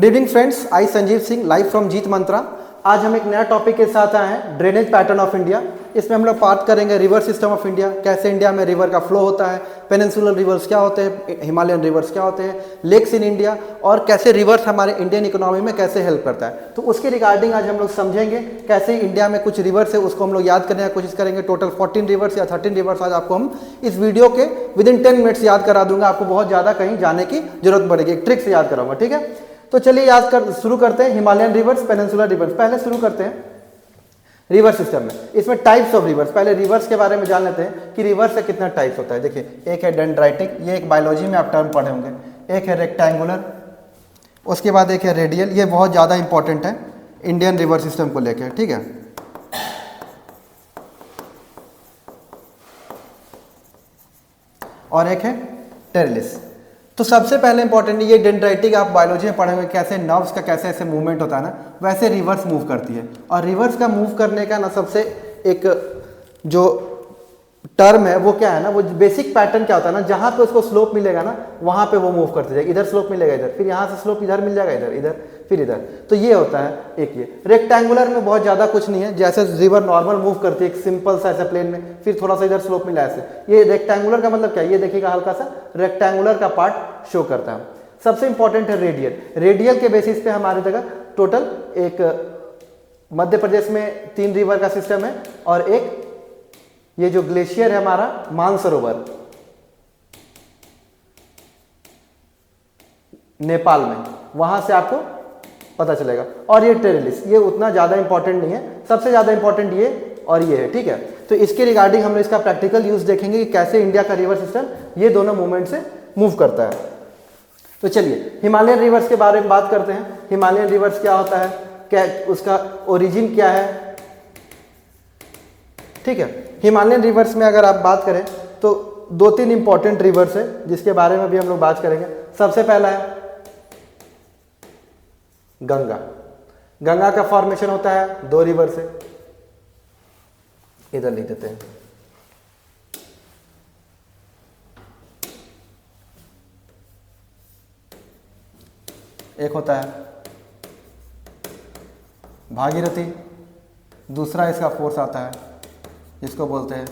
Good evening friends, I Sanjeev Singh live from Jeet Mantra. आज हम एक नया टॉपिक के साथ आए हैं, ड्रेनेज पैटर्न ऑफ इंडिया। इसमें हम लोग बात करेंगे रिवर सिस्टम ऑफ इंडिया, कैसे इंडिया में रिवर का फ्लो होता है, पेनिनसुलर रिवर्स क्या होते हैं, हिमालयन रिवर्स क्या होते हैं, लेक्स इन इंडिया, और कैसे रिवर्स हमारे इंडियन इकोनॉमी में कैसे हेल्प करता है। तो उसके रिगार्डिंग आज हम लोग समझेंगे कैसे इंडिया में कुछ रिवर्स है उसको हम लोग याद करने की कोशिश करेंगे। टोटल 14 रिवर्स या 13 रिवर्स आज आपको हम इस वीडियो के विदिन 10 मिनट्स याद करा दूंगा। आपको बहुत ज़्यादा कहीं जाने की जरूरत पड़ेगी, एक ट्रिक से याद कराऊंगा, ठीक है। तो चलिए शुरू करते हैं हिमालयन रिवर्स, पेनिनसुलर रिवर्स। पहले शुरू करते हैं रिवर सिस्टम में। इसमें टाइप्स ऑफ रिवर्स, पहले रिवर्स के बारे में जान लेते हैं कि रिवर्स से कितना टाइप्स होता है। देखिए, एक है डेंड्राइटिक, ये एक बायोलॉजी में आप टर्म पढ़े होंगे। एक है रेक्टेंगुलर, उसके बाद एक है रेडियल, ये बहुत ज़्यादा इंपॉर्टेंट है इंडियन रिवर सिस्टम को लेकर, ठीक है। और एक है टेरेलिस। तो सबसे पहले इंपॉर्टेंट ये डेंड्राइटिक, आप बायोलॉजी में पढ़े हुए कैसे नर्व्स का कैसे ऐसे मूवमेंट होता है ना, वैसे रिवर्स मूव करती है। और रिवर्स का मूव करने का ना सबसे एक जो टर्म है वो क्या है ना, वो बेसिक पैटर्न क्या होता है ना, जहाँ पे उसको स्लोप मिलेगा ना वहाँ पे वो मूव करते जाएगा। इधर स्लोप मिलेगा इधर, फिर यहाँ से स्लोप इधर मिल जाएगा इधर, इधर फिर इधर। तो ये होता है एक ये। रेक्टेंगुलर में बहुत ज़्यादा कुछ नहीं है, जैसे रिवर नॉर्मल मूव करती है एक सिंपल सा ऐसे प्लेन में, फिर थोड़ा सा इधर स्लोप मिला ऐसे। ये रेक्टेंगुलर का मतलब क्या है, ये देखिएगा हल्का सा रेक्टेंगुलर का पार्ट शो करता है। सबसे इंपॉर्टेंट है रेडियल। रेडियल के बेसिस पे हमारी जगह टोटल एक मध्य प्रदेश में 3 रिवर का सिस्टम है, और एक ये जो ग्लेशियर है हमारा मानसरोवर नेपाल में, वहां से आपको पता चलेगा। और ये टेरेलिस, ये उतना ज्यादा इंपॉर्टेंट नहीं है, सबसे ज्यादा इंपॉर्टेंट ये और ये है, ठीक है। तो इसके रिगार्डिंग हम लोग इसका प्रैक्टिकल यूज देखेंगे कि कैसे इंडिया का रिवर सिस्टम ये दोनों मूवमेंट से मूव करता है। तो चलिए हिमालयन रिवर्स के बारे में बात करते हैं। हिमालयन रिवर्स क्या होता है, क्या उसका ओरिजिन क्या है, ठीक है। हिमालयन रिवर्स में अगर आप बात करें तो 2-3 इंपॉर्टेंट रिवर्स है जिसके बारे में भी हम लोग बात करेंगे। सबसे पहला है गंगा। गंगा का फॉर्मेशन होता है 2 रिवर से, इधर लिख देते हैं। एक होता है भागीरथी, दूसरा इसका फोर्स आता है जिसको बोलते हैं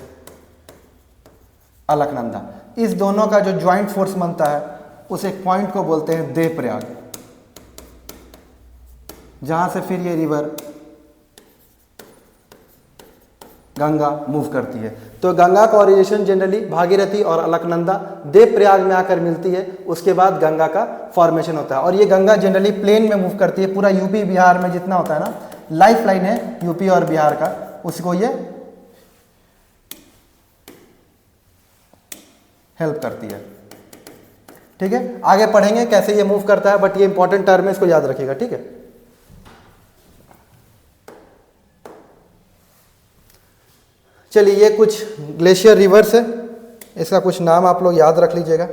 अलकनंदा। इस दोनों का जो ज्वाइंट फोर्स बनता है उस एक पॉइंट को बोलते हैं देवप्रयाग, जहां से फिर ये रिवर गंगा मूव करती है। तो गंगा का ओरिजिनेशन जनरली भागीरथी और अलकनंदा देवप्रयाग में आकर मिलती है, उसके बाद गंगा का फॉर्मेशन होता है। और ये गंगा जनरली प्लेन में मूव करती है, पूरा यूपी बिहार में जितना होता है ना, लाइफ लाइन है यूपी और बिहार का, उसको ये हेल्प करती है, ठीक है। आगे पढ़ेंगे कैसे ये मूव करता है, बट ये इंपॉर्टेंट टर्म है, इसको याद रखिएगा, ठीक है। चलिए, ये कुछ ग्लेशियर रिवर्स है, इसका कुछ नाम आप लोग याद रख लीजिएगा।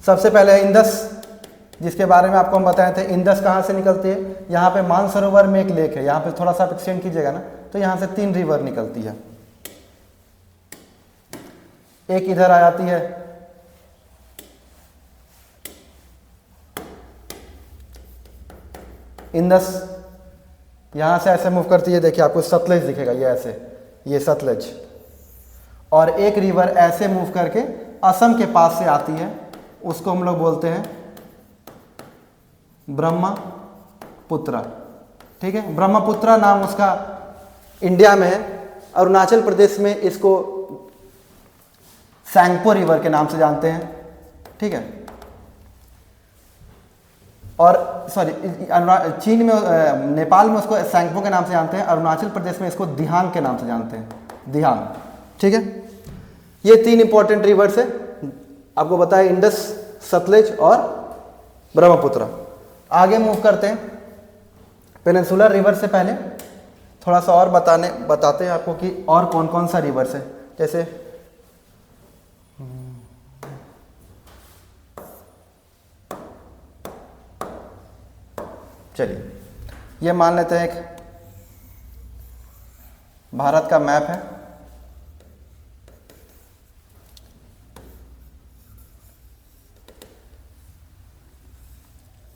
सबसे पहले है इंदस, जिसके बारे में आपको हम बताए थे। इंदस कहाँ से निकलती है, यहाँ पे मानसरोवर में एक लेक है, यहाँ पे थोड़ा सा एक्सटेंड कीजिएगा ना, तो यहाँ से 3 रिवर निकलती है। एक इधर आ जाती है इंदस, यहां से ऐसे मूव करती है, देखिए आपको सतलज दिखेगा, ये ऐसे, ये सतलज। और एक रिवर ऐसे मूव करके असम के पास से आती है, उसको हम लोग बोलते हैं ब्रह्मपुत्रा, ठीक है। ब्रह्मपुत्रा नाम उसका इंडिया में है। अरुणाचल प्रदेश में इसको सैंगपो रिवर के नाम से जानते हैं, ठीक है। और सॉरी, चीन में नेपाल में उसको सैंगपो के नाम से जानते हैं, अरुणाचल प्रदेश में इसको दिहांग के नाम से जानते हैं, दिहांग, ठीक है। ये 3 इंपॉर्टेंट रिवर्स है, आपको बताया इंडस, सतलज और ब्रह्मपुत्र। आगे मूव करते हैं पेनिनसुलर रिवर से। पहले थोड़ा सा और बताते हैं आपको कि और कौन कौन सा रिवर्स है। जैसे चलिए, ये मान लेते हैं एक भारत का मैप है,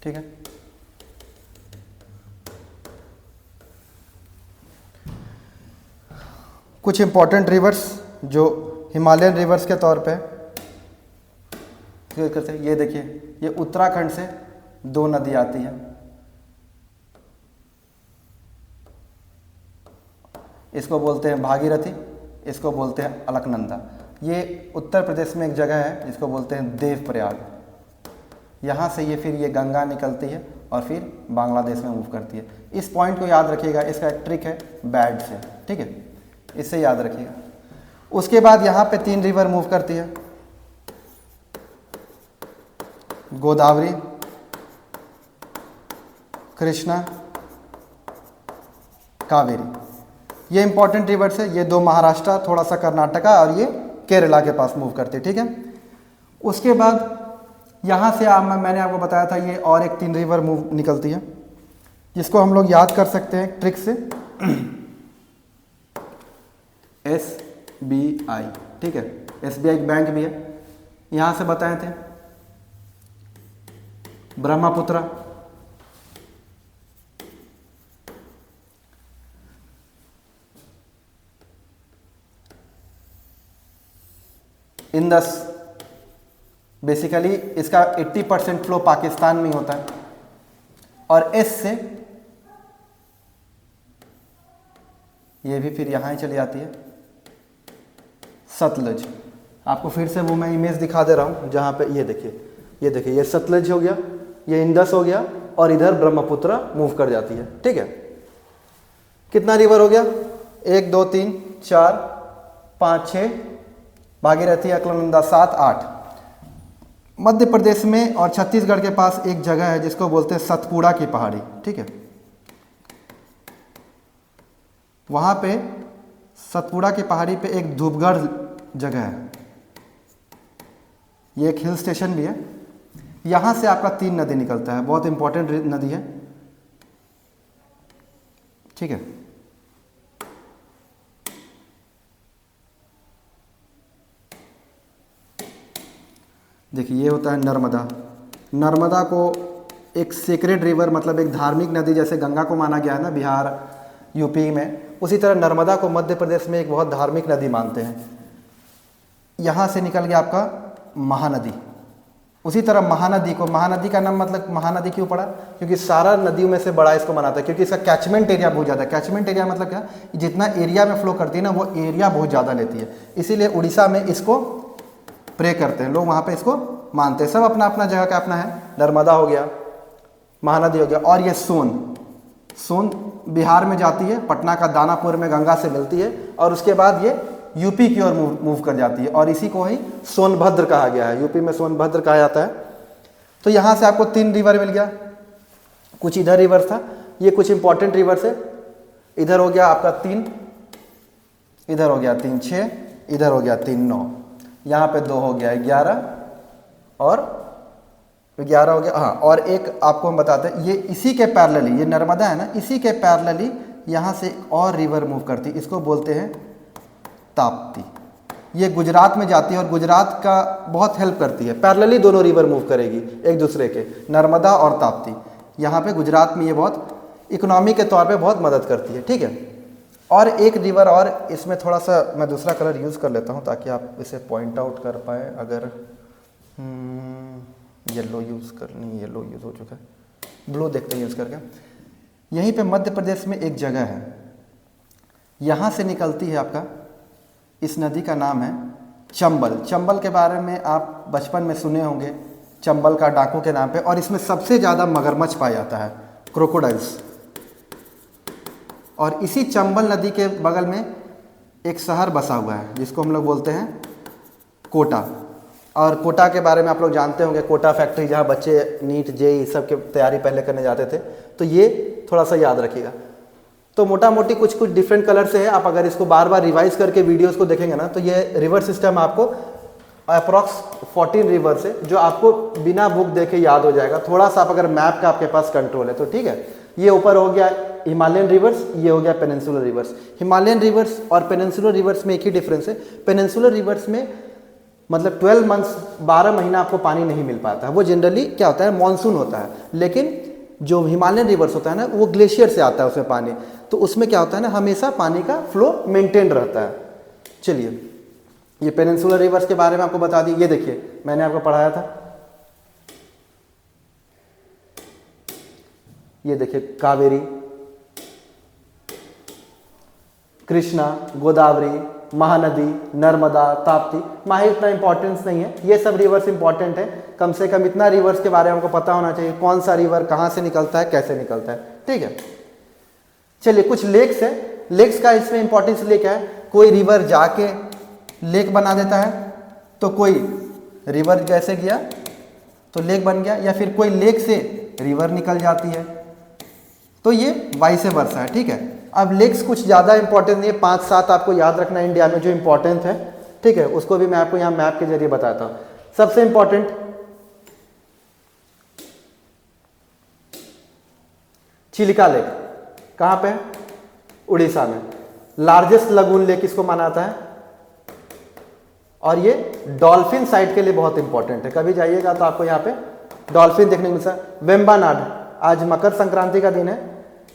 ठीक है। कुछ इंपॉर्टेंट रिवर्स जो हिमालयन रिवर्स के तौर पे करते हैं, ये देखिए, ये उत्तराखंड से 2 नदी आती है, इसको बोलते हैं भागीरथी, इसको बोलते हैं अलकनंदा। ये उत्तर प्रदेश में एक जगह है जिसको बोलते हैं देवप्रयाग। यहाँ से ये फिर ये गंगा निकलती है और फिर बांग्लादेश में मूव करती है। इस पॉइंट को याद रखिएगा, इसका एक ट्रिक है बैड से, ठीक है, इससे याद रखिएगा। उसके बाद यहाँ पे 3 रिवर मूव करती है, गोदावरी, कृष्णा, कावेरी। ये इंपॉर्टेंट रिवर्स है। ये 2 महाराष्ट्र, थोड़ा सा कर्नाटका और ये केरला के पास मूव करते हैं, ठीक है। उसके बाद यहाँ से मैंने आपको बताया था ये और एक 3 रिवर मूव निकलती है, जिसको हम लोग याद कर सकते हैं ट्रिक से, SBI, ठीक है। SBI एक बैंक भी है, यहाँ से बताए थे ब्रह्मपुत्र, इंदस। बेसिकली इसका 80% फ्लो पाकिस्तान में होता है। और एस से ये भी फिर यहाँ ही चली जाती है, सतलज। आपको फिर से वो मैं इमेज दिखा दे रहा हूँ, जहाँ पे ये देखिए, ये देखिए, ये सतलज हो गया, ये इंदस हो गया और इधर ब्रह्मपुत्र मूव कर जाती है, ठीक है। कितना रिवर हो गया? 1 2 3 4 5 6, भागीरथी, अलकनंदा 7 8। मध्य प्रदेश में और छत्तीसगढ़ के पास एक जगह है जिसको बोलते हैं सतपुड़ा की पहाड़ी, ठीक है। वहाँ पे सतपुड़ा की पहाड़ी पे एक धूपगढ़ जगह है, ये एक हिल स्टेशन भी है। यहाँ से आपका 3 नदी निकलता है, बहुत इंपॉर्टेंट नदी है, ठीक है। देखिए, ये होता है नर्मदा। नर्मदा को एक सेक्रेड रिवर, मतलब एक धार्मिक नदी, जैसे गंगा को माना गया है ना बिहार यूपी में, उसी तरह नर्मदा को मध्य प्रदेश में एक बहुत धार्मिक नदी मानते हैं। यहाँ से निकल गया आपका महानदी। उसी तरह महानदी को, महानदी का नाम मतलब महानदी क्यों पड़ा? क्योंकि सारा नदियों में से बड़ा इसको मनाता है, क्योंकि इसका कैचमेंट एरिया बहुत ज़्यादा है। कैचमेंट एरिया मतलब क्या? जितना एरिया में फ्लो करती है ना, वो एरिया बहुत ज़्यादा लेती है। इसीलिए उड़ीसा में इसको प्रे करते हैं लोग, वहाँ पे इसको मानते हैं। सब अपना अपना जगह का अपना है। नर्मदा हो गया, महानदी हो गया, और ये सोन बिहार में जाती है, पटना का दानापुर में गंगा से मिलती है, और उसके बाद ये यूपी की ओर मूव कर जाती है, और इसी को ही सोनभद्र कहा गया है। यूपी में सोनभद्र कहा जाता है। तो यहाँ से आपको 3 रिवर मिल गया। कुछ इधर रिवर था, ये कुछ इंपॉर्टेंट रिवर्स है। इधर हो गया आपका 3, इधर हो गया 3 6, इधर हो गया 3 9, यहाँ पे 2 हो गया 11, और 11 हो गया, हाँ। और एक आपको हम बताते हैं, ये इसी के पैरेलली, ये नर्मदा है ना, इसी के पैरेलली यहाँ से एक और रिवर मूव करती है, इसको बोलते हैं ताप्ती। ये गुजरात में जाती है और गुजरात का बहुत हेल्प करती है। पैरेलली दोनों रिवर मूव करेगी एक दूसरे के, नर्मदा और ताप्ती। यहाँ पे गुजरात में ये बहुत इकोनॉमी के तौर पे बहुत मदद करती है, ठीक है। और एक रिवर, और इसमें थोड़ा सा मैं दूसरा कलर यूज़ कर लेता हूँ ताकि आप इसे पॉइंट आउट कर पाएँ। अगर येलो यूज़ करनी, येलो यूज़ हो चुका है, ब्लू देखते हैं यूज़ करके। यहीं पे मध्य प्रदेश में एक जगह है, यहाँ से निकलती है आपका, इस नदी का नाम है चंबल। चंबल के बारे में आप बचपन में सुने होंगे, चंबल का डाकू के नाम पे। और इसमें सबसे ज़्यादा मगरमच्छ पाया जाता है, क्रोकोडाइल्स। और इसी चंबल नदी के बगल में एक शहर बसा हुआ है जिसको हम लोग बोलते हैं कोटा। और कोटा के बारे में आप लोग जानते होंगे, कोटा फैक्ट्री, जहाँ बच्चे नीट जेई सब की तैयारी पहले करने जाते थे। तो ये थोड़ा सा याद रखिएगा। तो मोटा मोटी कुछ डिफरेंट कलर से है। आप अगर इसको बार बार रिवाइज करके वीडियोस को देखेंगे ना, तो ये रिवर सिस्टम आपको अप्रॉक्स 14 रिवर से, जो आपको बिना बुक देखे याद हो जाएगा। थोड़ा सा आप अगर मैप का आपके पास कंट्रोल है तो, ठीक है। ये ऊपर हो गया हिमालयन रिवर्स, ये हो गया पेनिनसुलर रिवर्स। हिमालयन रिवर्स और पेनिनसुलर रिवर्स में एक ही डिफरेंस है, पेनिनसुलर रिवर्स में मतलब 12 मंथ्स 12 महीना आपको पानी नहीं मिल पाता है। वो जनरली क्या होता है, मानसून होता है, लेकिन जो हिमालयन रिवर्स होता है ना, वो ग्लेशियर से आता है उसमें पानी, तो उसमें क्या होता है ना, हमेशा पानी का फ्लो मेंटेन रहता है। चलिए, ये पेनिनसुलर रिवर्स के बारे में आपको बता दी। ये देखिए, मैंने आपको पढ़ाया था, ये देखिए कावेरी, कृष्णा, गोदावरी, महानदी, नर्मदा, ताप्ती। माही इतना इंपॉर्टेंस नहीं है, ये सब रिवर्स इंपॉर्टेंट है। कम से कम इतना रिवर्स के बारे में हमको पता होना चाहिए, कौन सा रिवर कहाँ से निकलता है, कैसे निकलता है, ठीक है। चलिए, कुछ लेक्स है। लेक्स का इसमें इंपॉर्टेंस ले क्या है, कोई रिवर जाके लेक बना देता है, तो कोई रिवर कैसे गया तो लेक बन गया, या फिर कोई लेक से रिवर निकल जाती है, तो ये वाइस वर्सा है, ठीक है। अब लेक्स कुछ ज़्यादा इंपॉर्टेंट नहीं है, 5-7 आपको याद रखना है इंडिया में जो इंपॉर्टेंट है, ठीक है, उसको भी मैं आपको यहाँ मैप के जरिए बताता हूँ। सबसे इंपॉर्टेंट चिलिका लेक, कहाँ पे है, उड़ीसा में। लार्जेस्ट लगून लेक इसको माना जाता है, और ये डॉल्फिन साइट के लिए बहुत इंपॉर्टेंट है। कभी जाइएगा तो आपको यहाँ पे डॉल्फिन देखने को मिलता है। वेम्बानाड, आज मकर संक्रांति का दिन है,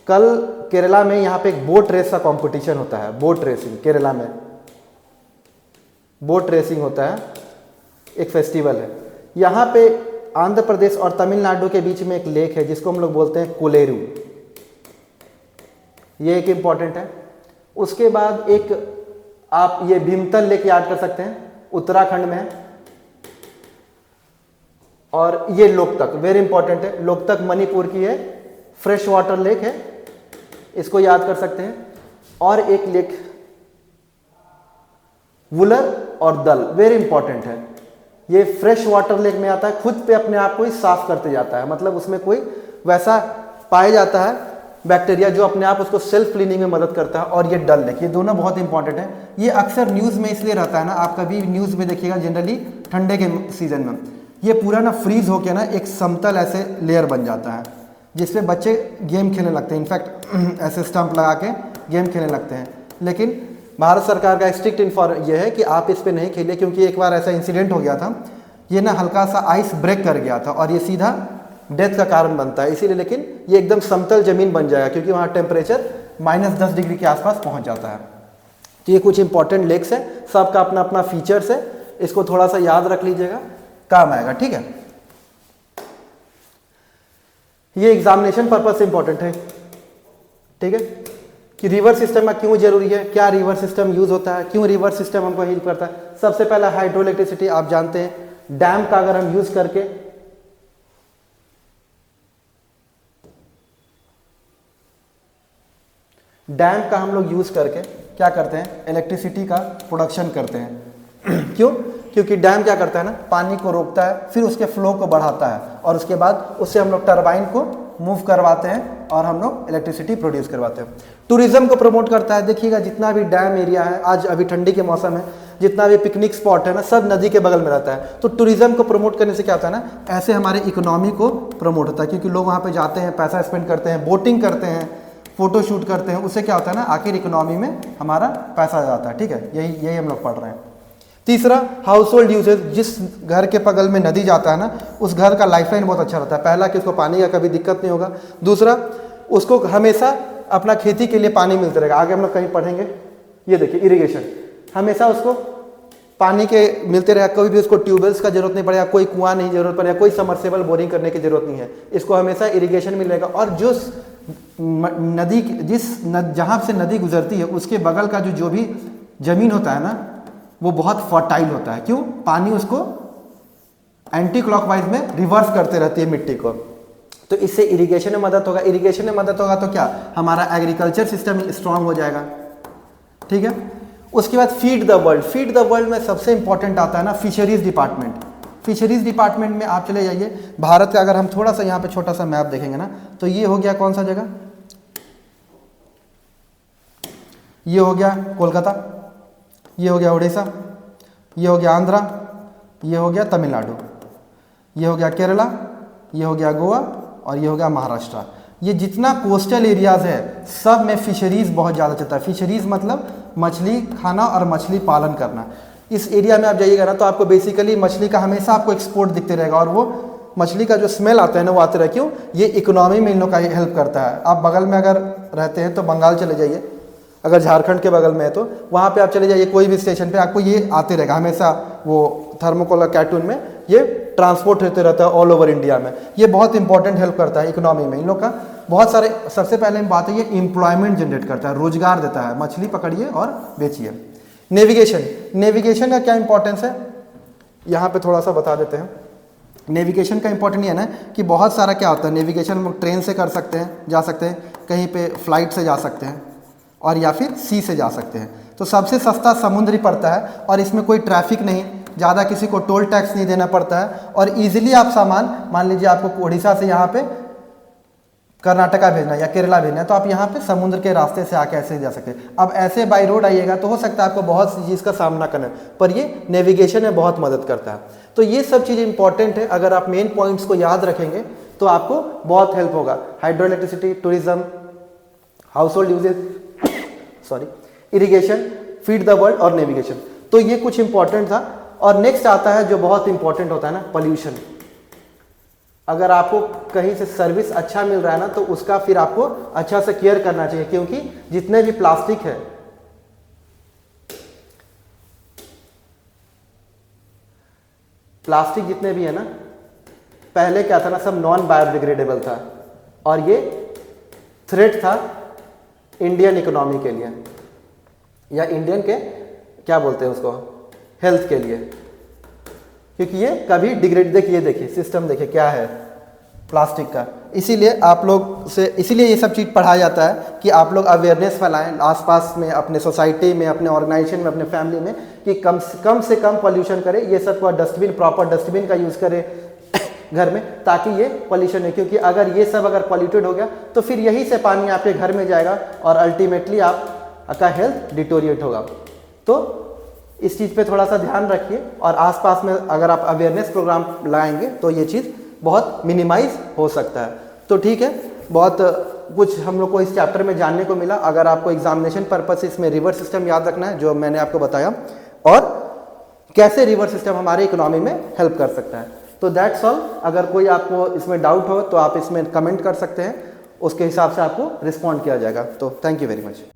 कल केरला में यहाँ पे एक बोट रेस का कंपटीशन होता है, बोट रेसिंग, केरला में बोट रेसिंग होता है, एक फेस्टिवल है। यहाँ पे आंध्र प्रदेश और तमिलनाडु के बीच में एक लेक है जिसको हम लोग बोलते हैं कोलेरू, ये एक इम्पॉर्टेंट है। उसके बाद एक आप ये भीमतल लेक याद कर सकते हैं, उत्तराखंड में है। और ये लोकतक, वेरी इंपॉर्टेंट है, लोकतक मणिपुर की है, फ्रेश वाटर लेक है, इसको याद कर सकते हैं। और एक लेक वुलर और दल, वेरी इंपॉर्टेंट है, ये फ्रेश वाटर लेक में आता है, खुद पे अपने आप को ही साफ करते जाता है, मतलब उसमें कोई वैसा पाया जाता है बैक्टीरिया जो अपने आप उसको सेल्फ क्लीनिंग में मदद करता है। और ये डल लेक, ये दोनों बहुत इंपॉर्टेंट है। ये अक्सर न्यूज़ में इसलिए रहता है ना, आप कभी न्यूज़ में देखिएगा जनरली ठंडे के सीजन में, ये पूरा ना फ्रीज होकर ना एक समतल ऐसे लेयर बन जाता है जिसपे बच्चे गेम खेलने लगते हैं, इनफैक्ट ऐसे स्टंप लगा के गेम खेलने लगते हैं। लेकिन भारत सरकार का स्ट्रिक्ट ये है कि आप इस पर नहीं खेलिए, क्योंकि एक बार ऐसा इंसिडेंट हो गया था, ये ना हल्का सा आइस ब्रेक कर गया था और ये सीधा डेथ का कारण बनता है इसीलिए। लेकिन ये एकदम समतल जमीन बन जाएगा क्योंकि वहाँ टेम्परेचर -10 डिग्री के आसपास पहुँच जाता है। तो ये कुछ इंपॉर्टेंट लेक्स है, सबका अपना अपना फीचर्स है, इसको थोड़ा सा याद रख लीजिएगा, काम आएगा, ठीक है। ये एग्जामिनेशन पर्पज से इंपॉर्टेंट है, ठीक है, कि रिवर सिस्टम में क्यों जरूरी है, क्या रिवर सिस्टम यूज होता है, क्यों रिवर सिस्टम हमको हेल्प करता है। सबसे पहला हाइड्रो इलेक्ट्रिसिटी, आप जानते हैं डैम का अगर हम यूज करके डैम का हम लोग यूज करके क्या करते हैं, इलेक्ट्रिसिटी का प्रोडक्शन करते हैं क्यों, क्योंकि डैम क्या करता है ना, पानी को रोकता है, फिर उसके फ्लो को बढ़ाता है और उसके बाद उससे हम लोग टरबाइन को मूव करवाते हैं और हम लोग इलेक्ट्रिसिटी प्रोड्यूस करवाते हैं। टूरिज्म को प्रमोट करता है, देखिएगा जितना भी डैम एरिया है, आज अभी ठंडी के मौसम है, जितना भी पिकनिक स्पॉट है ना, सब नदी के बगल में रहता है। तो टूरिज्म को प्रमोट करने से क्या होता है ना, ऐसे हमारे इकोनॉमी को प्रमोट होता है, क्योंकि लोग वहाँ पे जाते हैं, पैसा स्पेंड करते हैं, बोटिंग करते हैं, फोटो शूट करते हैं, उससे क्या होता है ना, आखिर इकोनॉमी में हमारा पैसा जाता है, ठीक है। यही हम लोग पढ़ रहे हैं। तीसरा, हाउस होल्ड यूजेज, जिस घर के बगल में नदी जाता है ना, उस घर का लाइफलाइन बहुत अच्छा रहता है। पहला कि उसको पानी का कभी दिक्कत नहीं होगा, दूसरा उसको हमेशा अपना खेती के लिए पानी मिलता रहेगा। आगे हम लोग कहीं पढ़ेंगे, ये देखिए इरिगेशन, हमेशा उसको पानी के मिलते रहेगा, कोई भी उसको ट्यूबवेल्स का जरूरत नहीं पड़ेगा, कोई कुआं नहीं जरूरत पड़ेगा, कोई समरसेबल बोरिंग करने की जरूरत नहीं है, इसको हमेशा इरिगेशन मिलेगा। और जो नदी जहाँ से नदी गुजरती है उसके बगल का जो भी जमीन होता है ना, वो बहुत फर्टाइल होता है। क्यों, पानी उसको एंटी क्लॉकवाइज में रिवर्स करते रहती है मिट्टी को, तो इससे इरिगेशन में मदद होगा। इरिगेशन में मदद होगा तो क्या, हमारा एग्रीकल्चर सिस्टम स्ट्रांग हो जाएगा, ठीक है। उसके बाद feed the world, feed the world में सबसे इंपॉर्टेंट आता है ना फिशरीज डिपार्टमेंट। फिशरीज डिपार्टमेंट में आप चले जाइए, भारत का अगर हम थोड़ा सा यहाँ पे छोटा सा मैप देखेंगे ना, तो ये हो गया कौन सा जगह, ये हो गया कोलकाता, ये हो गया उड़ीसा, ये हो गया आंध्रा, ये हो गया तमिलनाडु, ये हो गया केरला, ये हो गया गोवा और ये हो गया महाराष्ट्र। ये जितना कोस्टल एरियाज है सब में फिशरीज बहुत ज़्यादा चलता है। फिशरीज मतलब मछली खाना और मछली पालन करना। इस एरिया में आप जाइएगा ना तो आपको बेसिकली मछली का हमेशा आपको एक्सपोर्ट दिखते रहेगा, और वो मछली का जो स्मेल आता है ना वो आते रहे। क्यों? ये इकोनॉमी में इन लोग का हेल्प करता है। आप बगल में अगर रहते हैं तो बंगाल चले जाइए, अगर झारखंड के बगल में है तो वहाँ पे आप चले जाइए कोई भी स्टेशन पे, आपको ये आते रहेगा हमेशा, वो थर्मोकोल कैटून में ये ट्रांसपोर्ट होते रहता है ऑल ओवर इंडिया में। ये बहुत इंपॉर्टेंट हेल्प करता है इकोनॉमी में इन लोग का। बहुत सारे, सबसे पहले बात है ये एम्प्लॉयमेंट जनरेट करता है, रोजगार देता है। मछली पकड़िए और बेचिए। नेविगेशन, नेविगेशन का क्या इंपॉर्टेंस है यहाँ पे थोड़ा सा बता देते हैं। नेविगेशन का इंपॉर्टेंट ये है ना कि बहुत सारा क्या होता है नेविगेशन, हम ट्रेन से कर सकते हैं, जा सकते हैं, कहीं पे फ्लाइट से जा सकते हैं, और या फिर सी से जा सकते हैं। तो सबसे सस्ता समुद्री पड़ता है, और इसमें कोई ट्रैफिक नहीं, ज़्यादा किसी को टोल टैक्स नहीं देना पड़ता है, और ईजिली आप सामान, मान लीजिए आपको उड़ीसा से यहाँ पे कर्नाटका भेजना है या केरला भेजना है, तो आप यहाँ पे समुद्र के रास्ते से आके ऐसे जा सकते हैं। अब ऐसे बाई रोड आइएगा तो हो सकता है आपको बहुत सी चीज़ का सामना करना है, पर ये नेविगेशन में बहुत मदद करता है। तो ये सब चीज़ इंपॉर्टेंट है, अगर आप मेन पॉइंट्स को याद रखेंगे तो आपको बहुत हेल्प होगा। Hydroelectricity, tourism, household uses, irrigation, feed the world और नेविगेशन। तो ये कुछ इंपॉर्टेंट था। और नेक्स्ट आता है जो बहुत इंपॉर्टेंट होता है ना, पॉल्यूशन। अगर आपको कहीं से सर्विस अच्छा मिल रहा है ना तो उसका फिर आपको अच्छा से केयर करना चाहिए, क्योंकि जितने भी प्लास्टिक है, प्लास्टिक जितने भी है ना, पहले क्या था ना, सब नॉन बायोडिग्रेडेबल था, और ये थ्रेट था इंडियन इकोनॉमी के लिए, या इंडियन के क्या बोलते हैं उसको, हेल्थ के लिए, क्योंकि ये कभी डिग्रेड, देखिए देखिए सिस्टम देखिए क्या है प्लास्टिक का। इसीलिए आप लोग से, इसीलिए ये सब चीज़ पढ़ाया जाता है कि आप लोग अवेयरनेस फैलाएं आसपास में, अपने सोसाइटी में, अपने ऑर्गेनाइजेशन में, अपने फैमिली में, कि कम से कम पॉल्यूशन करें। ये सब का डस्टबिन, प्रॉपर डस्टबिन का यूज़ करें घर में, ताकि ये पॉल्यूशन है। क्योंकि अगर ये सब अगर पॉल्यूटेड हो गया तो फिर यही से पानी आपके घर में जाएगा, और अल्टीमेटली आपका हेल्थ डिटोरिएट होगा। तो इस चीज़ पे थोड़ा सा ध्यान रखिए, और आसपास में अगर आप अवेयरनेस प्रोग्राम लगाएंगे तो ये चीज़ बहुत मिनिमाइज हो सकता है। तो ठीक है, बहुत कुछ हम लोग को इस चैप्टर में जानने को मिला। अगर आपको एग्जामिनेशन पर्पस से इसमें रिवर सिस्टम याद रखना है, जो मैंने आपको बताया, और कैसे रिवर सिस्टम हमारे इकोनॉमी में हेल्प कर सकता है। तो दैट्स ऑल। अगर कोई आपको इसमें डाउट हो तो आप इसमें कमेंट कर सकते हैं, उसके हिसाब से आपको रिस्पॉन्ड किया जाएगा। तो थैंक यू वेरी मच।